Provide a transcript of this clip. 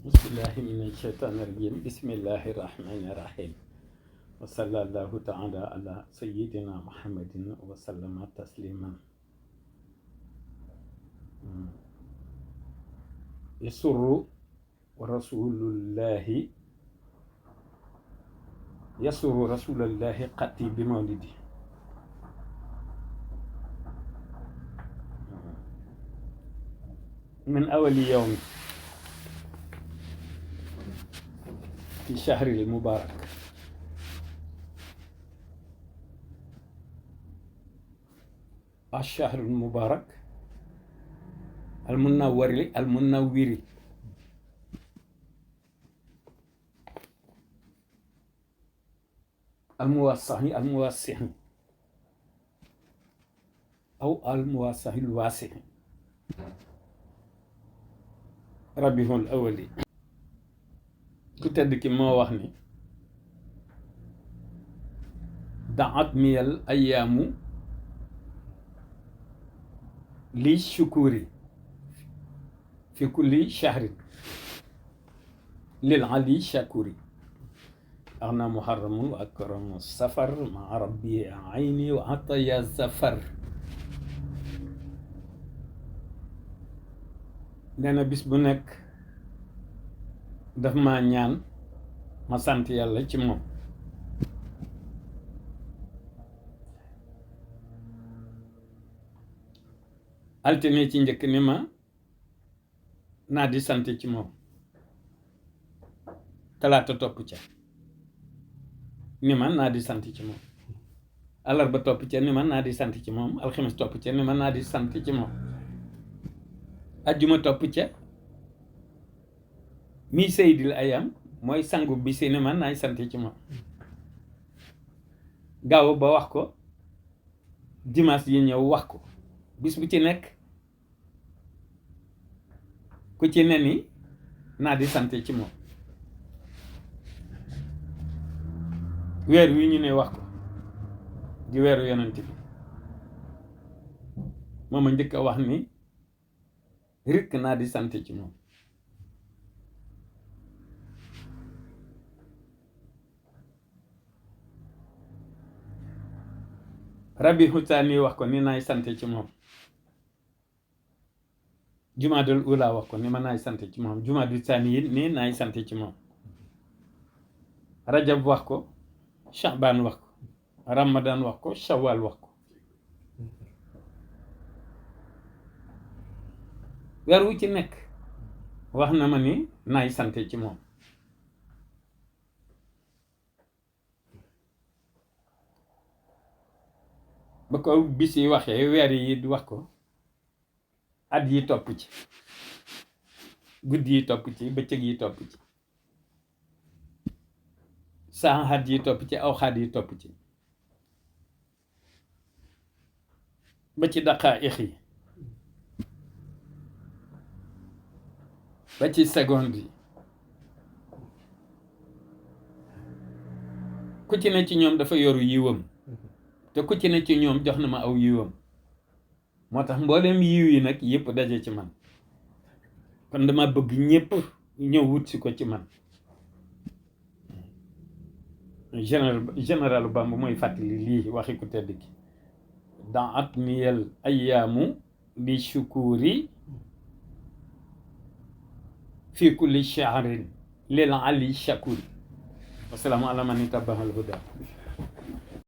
bismillahi mina shaytaani rajim bismillahi rahmani rahim wa sallallahu taala ala sayyidina muhammadin wa sallama tasliman yasurru rasulullahi xatti bi mawlidi min awali yawmi في شهر المبارك الشهر المبارك المنور الموسع أو الموسع الواسع ربيع الأول ku tedd ki moo wax ni daat miyal ayaamu li shukuri fi kulli shahrin lil ali shakuri axna muharramun wa akramu safar ma rabbi ayni wa ataya zafar nee na bis bu nekk daf ma ñaan ma sant yàlla ci moom altine ci njëkk ni ma naa di sant ci moom talaata topp ca ni ma naa di sant ci moom àllarba topp ca ni ma naa di sant ci moom alxames topp ca ni ma naa di sant ci moom ajjuma topp ca mi seydil ayam mooy sangu bi si ne man naay sant ci moom gaaw ba wax ko dimanche yi ñëw wax ko bis bu ci nekk ku ci ne ni naa di sant ci moom weer wi ñu ne wax ko di weeru yonent bi moom a njëkk a wax ni rikk naa di sant ci moom rabbi xutaani wax ko ni naay sant ci moom jumaadul ula wax ko ni ma naay sant ci moom jumaadul saani yi ni naay sant ci moom rajab wax ko shaabaan wax ko ramadan wax ko shawal wax ko weer wu ci nekk wax na ma ni naay sant ci moom ba ko bis yi waxee weer yi di wax ko at yi topp ci guddi yi topp ci bëccëg yi topp ci saaxaat yi topp ci aw xaat yi topp ci ba ci daqaa'iq yi ba ci seconde yi ku ci ne ci ñoom dafa yoru yiwam te ku ci ne ci ñoom jox na ma aw yiwam moo tax mboolem yiw yi nag yëpp daje ci man kon dama bëgg ñëpp ñëw wut si ko ci man général Bamba mooy fàttali lii waxi ku tedd ki daat miyal ayaamu li shukuri fi kulli shahrin lil ali shakuri wasalaamu ala man ittabaal huda